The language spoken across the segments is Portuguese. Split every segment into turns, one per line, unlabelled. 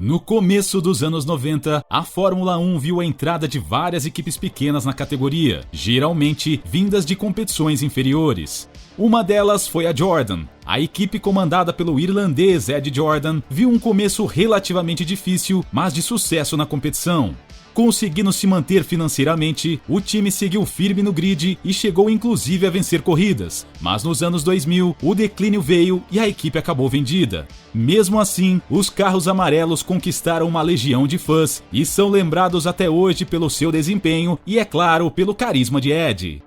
No começo dos anos 90, a Fórmula 1 viu a entrada de várias equipes pequenas na categoria, geralmente vindas de competições inferiores. Uma delas foi a Jordan. A equipe comandada pelo irlandês Ed Jordan viu um começo relativamente difícil, mas de sucesso na competição. Conseguindo se manter financeiramente, o time seguiu firme no grid e chegou inclusive a vencer corridas, mas nos anos 2000 o declínio veio e a equipe acabou vendida. Mesmo assim, os carros amarelos conquistaram uma legião de fãs e são lembrados até hoje pelo seu desempenho e, é claro, pelo carisma de Ed.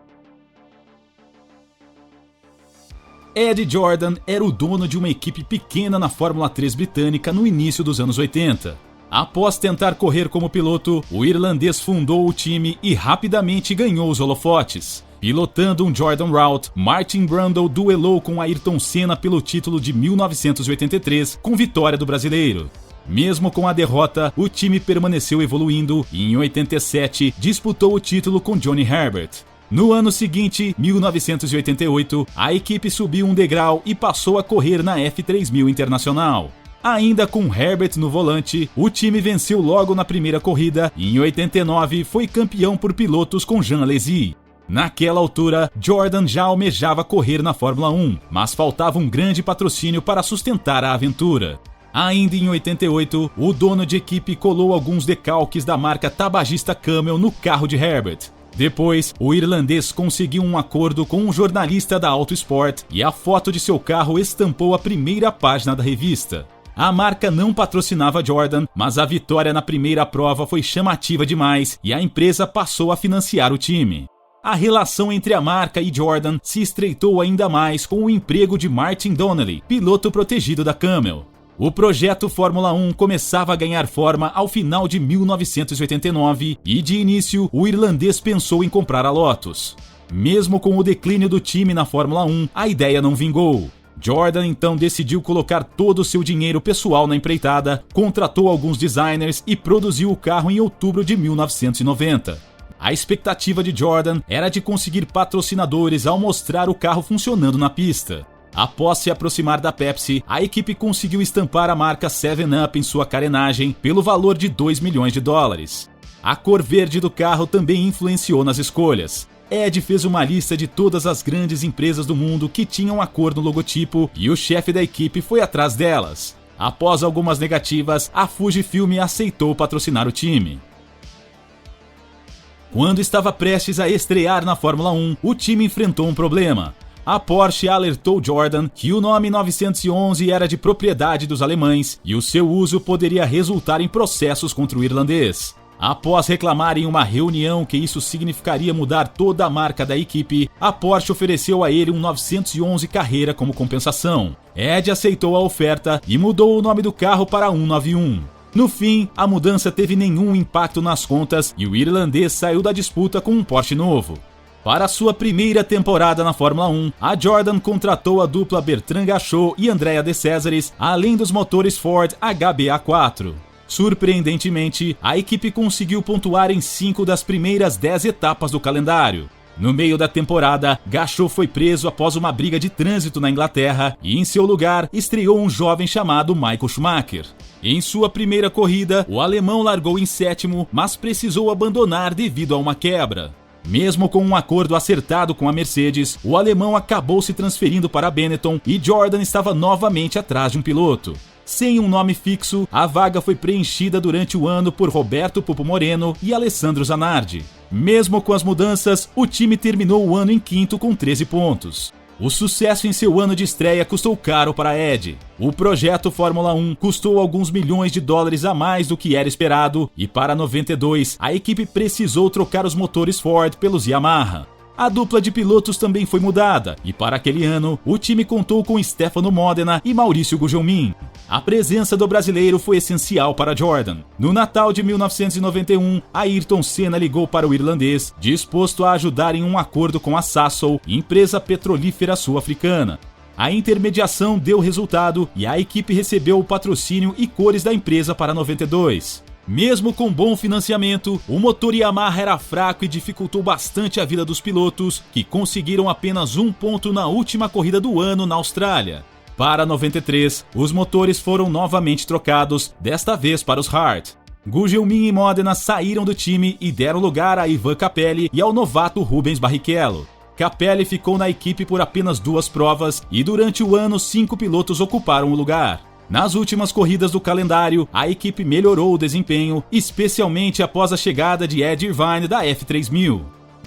Ed Jordan era o dono de uma equipe pequena na Fórmula 3 britânica no início dos anos 80. Após tentar correr como piloto, o irlandês fundou o time e rapidamente ganhou os holofotes. Pilotando um Jordan Route, Martin Brundle duelou com Ayrton Senna pelo título de 1983, com vitória do brasileiro. Mesmo com a derrota, o time permaneceu evoluindo e em 87 disputou o título com Johnny Herbert. No ano seguinte, 1988, a equipe subiu um degrau e passou a correr na F3000 Internacional. Ainda com Herbert no volante, o time venceu logo na primeira corrida e em 89 foi campeão por pilotos com Jean Alesi. Naquela altura, Jordan já almejava correr na Fórmula 1, mas faltava um grande patrocínio para sustentar a aventura. Ainda em 88, o dono de equipe colou alguns decalques da marca tabagista Camel no carro de Herbert. Depois, o irlandês conseguiu um acordo com um jornalista da Auto Sport e a foto de seu carro estampou a primeira página da revista. A marca não patrocinava Jordan, mas a vitória na primeira prova foi chamativa demais e a empresa passou a financiar o time. A relação entre a marca e Jordan se estreitou ainda mais com o emprego de Martin Donnelly, piloto protegido da Camel. O projeto Fórmula 1 começava a ganhar forma ao final de 1989 e, de início, o irlandês pensou em comprar a Lotus. Mesmo com o declínio do time na Fórmula 1, a ideia não vingou. Jordan então decidiu colocar todo o seu dinheiro pessoal na empreitada, contratou alguns designers e produziu o carro em outubro de 1990. A expectativa de Jordan era de conseguir patrocinadores ao mostrar o carro funcionando na pista. Após se aproximar da Pepsi, a equipe conseguiu estampar a marca 7-Up em sua carenagem pelo valor de $2 milhões. A cor verde do carro também influenciou nas escolhas. Ed fez uma lista de todas as grandes empresas do mundo que tinham a cor no logotipo e o chefe da equipe foi atrás delas. Após algumas negativas, a Fujifilm aceitou patrocinar o time. Quando estava prestes a estrear na Fórmula 1, o time enfrentou um problema. A Porsche alertou Jordan que o nome 911 era de propriedade dos alemães e o seu uso poderia resultar em processos contra o irlandês. Após reclamar em uma reunião que isso significaria mudar toda a marca da equipe, a Porsche ofereceu a ele um 911 Carrera como compensação. Ed aceitou a oferta e mudou o nome do carro para 191. No fim, a mudança teve nenhum impacto nas contas e o irlandês saiu da disputa com um Porsche novo. Para sua primeira temporada na Fórmula 1, a Jordan contratou a dupla Bertrand Gachot e Andrea De Cesaris, além dos motores Ford HBA4. Surpreendentemente, a equipe conseguiu pontuar em 5 das primeiras 10 etapas do calendário. No meio da temporada, Gachot foi preso após uma briga de trânsito na Inglaterra e, em seu lugar, estreou um jovem chamado Michael Schumacher. Em sua primeira corrida, o alemão largou em 7º, mas precisou abandonar devido a uma quebra. Mesmo com um acordo acertado com a Mercedes, o alemão acabou se transferindo para Benetton e Jordan estava novamente atrás de um piloto. Sem um nome fixo, a vaga foi preenchida durante o ano por Roberto Pupo Moreno e Alessandro Zanardi. Mesmo com as mudanças, o time terminou o ano em 5º com 13 pontos. O sucesso em seu ano de estreia custou caro para Ed. O projeto Fórmula 1 custou alguns milhões de dólares a mais do que era esperado e para 92 a equipe precisou trocar os motores Ford pelos Yamaha. A dupla de pilotos também foi mudada e para aquele ano o time contou com Stefano Modena e Maurício Gugelmin. A presença do brasileiro foi essencial para Jordan. No Natal de 1991, Ayrton Senna ligou para o irlandês, disposto a ajudar em um acordo com a Sasol, empresa petrolífera sul-africana. A intermediação deu resultado e a equipe recebeu o patrocínio e cores da empresa para 92. Mesmo com bom financiamento, o motor Yamaha era fraco e dificultou bastante a vida dos pilotos, que conseguiram apenas um ponto na última corrida do ano na Austrália. Para 93, os motores foram novamente trocados, desta vez para os Hart. Gugelmin e Modena saíram do time e deram lugar a Ivan Capelli e ao novato Rubens Barrichello. Capelli ficou na equipe por apenas 2 provas e durante o ano 5 pilotos ocuparam o lugar. Nas últimas corridas do calendário, a equipe melhorou o desempenho, especialmente após a chegada de Ed Irvine da F3000.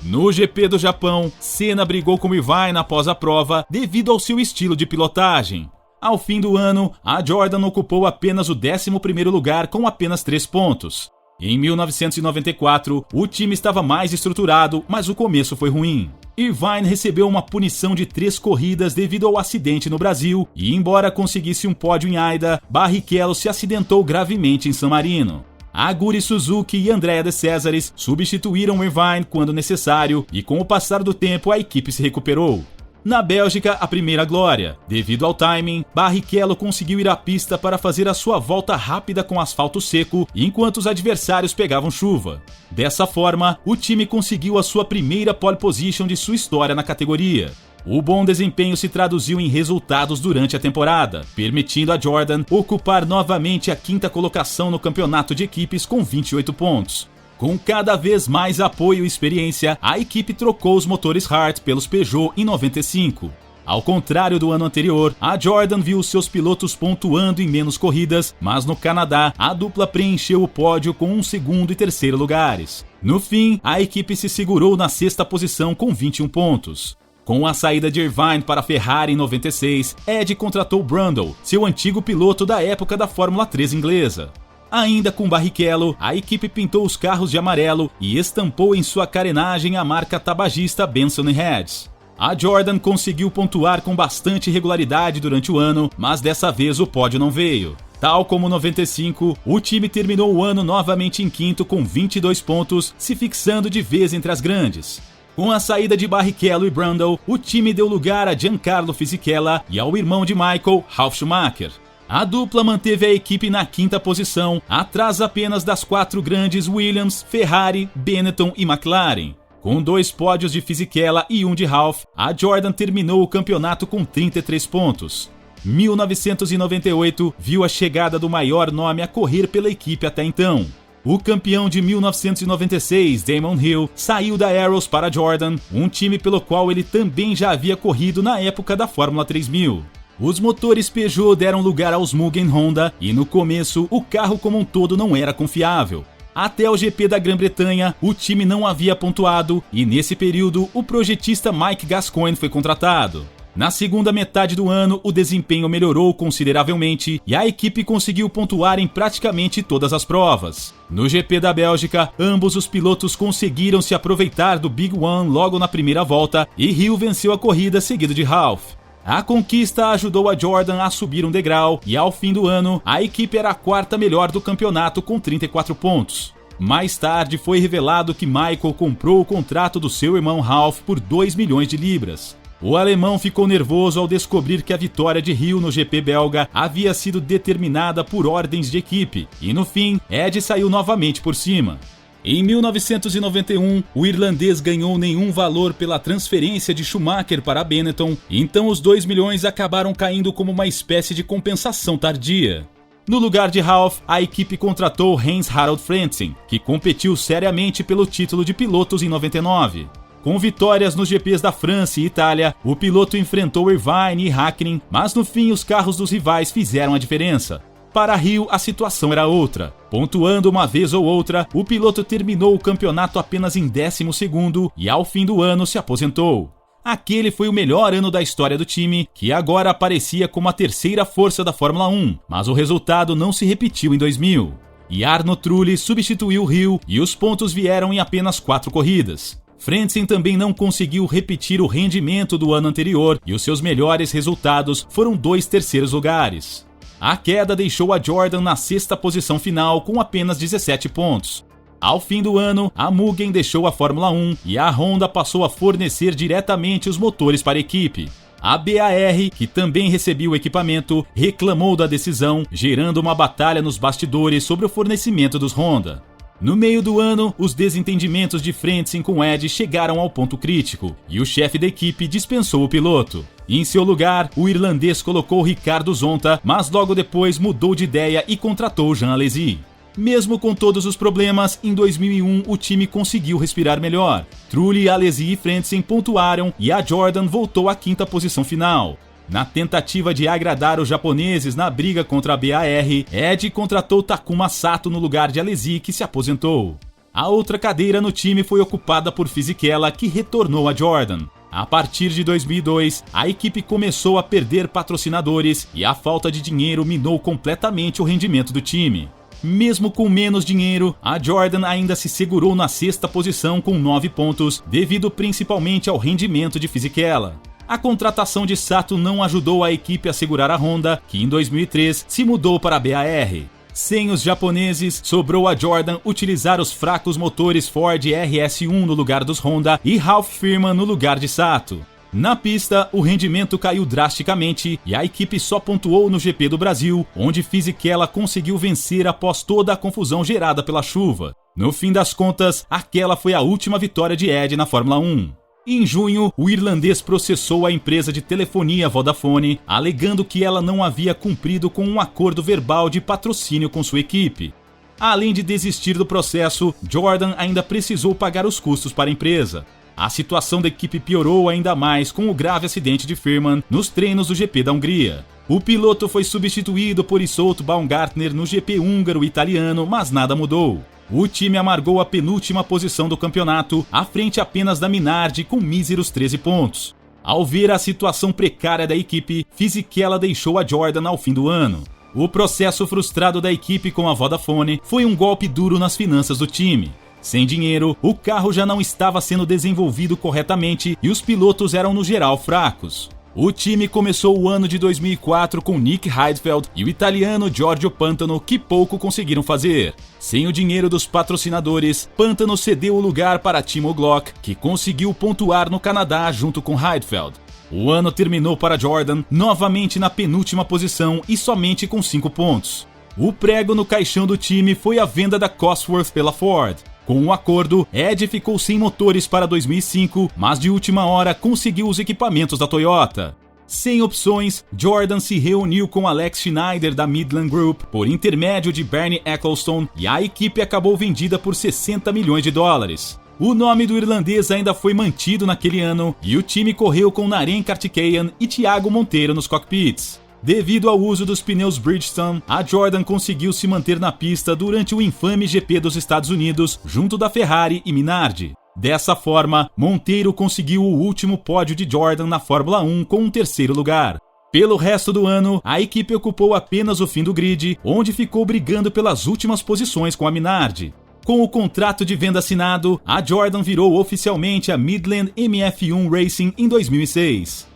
No GP do Japão, Senna brigou com Irvine após a prova devido ao seu estilo de pilotagem. Ao fim do ano, a Jordan ocupou apenas o 11º lugar com apenas 3 pontos. Em 1994, o time estava mais estruturado, mas o começo foi ruim. Irvine recebeu uma punição de 3 corridas devido ao acidente no Brasil e, embora conseguisse um pódio em Aida, Barrichello se acidentou gravemente em San Marino. Aguri Suzuki e Andrea De Cesaris substituíram Irvine quando necessário e com o passar do tempo a equipe se recuperou. Na Bélgica, a primeira glória. Devido ao timing, Barrichello conseguiu ir à pista para fazer a sua volta rápida com asfalto seco enquanto os adversários pegavam chuva. Dessa forma, o time conseguiu a sua primeira pole position de sua história na categoria. O bom desempenho se traduziu em resultados durante a temporada, permitindo a Jordan ocupar novamente a 5ª colocação no campeonato de equipes com 28 pontos. Com cada vez mais apoio e experiência, a equipe trocou os motores Hart pelos Peugeot em 95. Ao contrário do ano anterior, a Jordan viu seus pilotos pontuando em menos corridas, mas no Canadá, a dupla preencheu o pódio com 2º e 3º lugares. No fim, a equipe se segurou na 6ª posição com 21 pontos. Com a saída de Irvine para a Ferrari em 96, Ed contratou Brundle, seu antigo piloto da época da Fórmula 3 inglesa. Ainda com Barrichello, a equipe pintou os carros de amarelo e estampou em sua carenagem a marca tabagista Benson & Hedges. A Jordan conseguiu pontuar com bastante regularidade durante o ano, mas dessa vez o pódio não veio. Tal como 95, o time terminou o ano novamente em 5º com 22 pontos, se fixando de vez entre as grandes. Com a saída de Barrichello e Brundle, o time deu lugar a Giancarlo Fisichella e ao irmão de Michael, Ralf Schumacher. A dupla manteve a equipe na 5ª posição, atrás apenas das 4 grandes Williams, Ferrari, Benetton e McLaren. Com 2 pódios de Fisichella e 1 de Ralf, a Jordan terminou o campeonato com 33 pontos. 1998 viu a chegada do maior nome a correr pela equipe até então. O campeão de 1996, Damon Hill, saiu da Arrows para a Jordan, um time pelo qual ele também já havia corrido na época da Fórmula 3000. Os motores Peugeot deram lugar aos Mugen Honda e no começo o carro como um todo não era confiável. Até o GP da Grã-Bretanha, o time não havia pontuado e nesse período o projetista Mike Gascoigne foi contratado. Na segunda metade do ano, o desempenho melhorou consideravelmente e a equipe conseguiu pontuar em praticamente todas as provas. No GP da Bélgica, ambos os pilotos conseguiram se aproveitar do Big One logo na primeira volta e Hill venceu a corrida seguido de Ralf. A conquista ajudou a Jordan a subir um degrau e ao fim do ano, a equipe era a 4ª melhor do campeonato com 34 pontos. Mais tarde foi revelado que Michael comprou o contrato do seu irmão Ralf por 2 milhões de libras. O alemão ficou nervoso ao descobrir que a vitória de Hill no GP belga havia sido determinada por ordens de equipe e no fim, Ed saiu novamente por cima. Em 1991, o irlandês ganhou nenhum valor pela transferência de Schumacher para a Benetton, então os 2 milhões acabaram caindo como uma espécie de compensação tardia. No lugar de Ralf, a equipe contratou Heinz-Harald Frentzen, que competiu seriamente pelo título de pilotos em 99. Com vitórias nos GPs da França e Itália, o piloto enfrentou Irvine e Hakkinen, mas no fim os carros dos rivais fizeram a diferença. Para Hill, a situação era outra. Pontuando uma vez ou outra, o piloto terminou o campeonato apenas em 12º e ao fim do ano se aposentou. Aquele foi o melhor ano da história do time, que agora aparecia como a 3ª força da Fórmula 1, mas o resultado não se repetiu em 2000. Jarno Trulli substituiu Hill e os pontos vieram em apenas 4 corridas. Frentzen também não conseguiu repetir o rendimento do ano anterior e os seus melhores resultados foram 2 terceiros lugares. A queda deixou a Jordan na 6ª posição final com apenas 17 pontos. Ao fim do ano, a Mugen deixou a Fórmula 1 e a Honda passou a fornecer diretamente os motores para a equipe. A BAR, que também recebia o equipamento, reclamou da decisão, gerando uma batalha nos bastidores sobre o fornecimento dos Honda. No meio do ano, os desentendimentos de Frentzen com Ed chegaram ao ponto crítico e o chefe da equipe dispensou o piloto. Em seu lugar, o irlandês colocou Ricardo Zonta, mas logo depois mudou de ideia e contratou Jean Alesi. Mesmo com todos os problemas, em 2001 o time conseguiu respirar melhor. Trulli, Alesi e Frentzen pontuaram e a Jordan voltou à quinta posição final. Na tentativa de agradar os japoneses na briga contra a BAR, Ed contratou Takuma Sato no lugar de Alesi, que se aposentou. A outra cadeira no time foi ocupada por Fisichella, que retornou a Jordan. A partir de 2002, a equipe começou a perder patrocinadores e a falta de dinheiro minou completamente o rendimento do time. Mesmo com menos dinheiro, a Jordan ainda se segurou na sexta posição com 9 pontos, devido principalmente ao rendimento de Fisichella. A contratação de Sato não ajudou a equipe a segurar a Honda, que em 2003 se mudou para a BAR. Sem os japoneses, sobrou a Jordan utilizar os fracos motores Ford RS1 no lugar dos Honda e Ralph Firman no lugar de Sato. Na pista, o rendimento caiu drasticamente e a equipe só pontuou no GP do Brasil, onde Fisichella conseguiu vencer após toda a confusão gerada pela chuva. No fim das contas, aquela foi a última vitória de Ed na Fórmula 1. Em junho, o irlandês processou a empresa de telefonia Vodafone, alegando que ela não havia cumprido com um acordo verbal de patrocínio com sua equipe. Além de desistir do processo, Jordan ainda precisou pagar os custos para a empresa. A situação da equipe piorou ainda mais com o grave acidente de Firman nos treinos do GP da Hungria. O piloto foi substituído por Isolto Baumgartner no GP húngaro e italiano, mas nada mudou. O time amargou a penúltima posição do campeonato, à frente apenas da Minardi com míseros 13 pontos. Ao ver a situação precária da equipe, Fisichella deixou a Jordan ao fim do ano. O processo frustrado da equipe com a Vodafone foi um golpe duro nas finanças do time. Sem dinheiro, o carro já não estava sendo desenvolvido corretamente e os pilotos eram no geral fracos. O time começou o ano de 2004 com Nick Heidfeld e o italiano Giorgio Pantano, que pouco conseguiram fazer. Sem o dinheiro dos patrocinadores, Pantano cedeu o lugar para Timo Glock, que conseguiu pontuar no Canadá junto com Heidfeld. O ano terminou para Jordan novamente na penúltima posição e somente com 5 pontos. O prego no caixão do time foi a venda da Cosworth pela Ford. Com o acordo, Ed ficou sem motores para 2005, mas de última hora conseguiu os equipamentos da Toyota. Sem opções, Jordan se reuniu com Alex Schneider da Midland Group por intermédio de Bernie Ecclestone e a equipe acabou vendida por 60 milhões de dólares. O nome do irlandês ainda foi mantido naquele ano e o time correu com Naren Karthikeyan e Thiago Monteiro nos cockpits. Devido ao uso dos pneus Bridgestone, a Jordan conseguiu se manter na pista durante o infame GP dos Estados Unidos, junto da Ferrari e Minardi. Dessa forma, Monteiro conseguiu o último pódio de Jordan na Fórmula 1 com um terceiro lugar. Pelo resto do ano, a equipe ocupou apenas o fim do grid, onde ficou brigando pelas últimas posições com a Minardi. Com o contrato de venda assinado, a Jordan virou oficialmente a Midland MF1 Racing em 2006.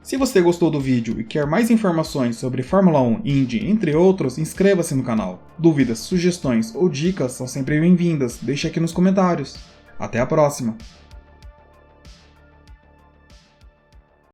Se você gostou do vídeo e quer mais informações sobre Fórmula 1, Indy, entre outros, inscreva-se no canal. Dúvidas, sugestões ou dicas são sempre bem-vindas, deixe aqui nos comentários. Até a próxima!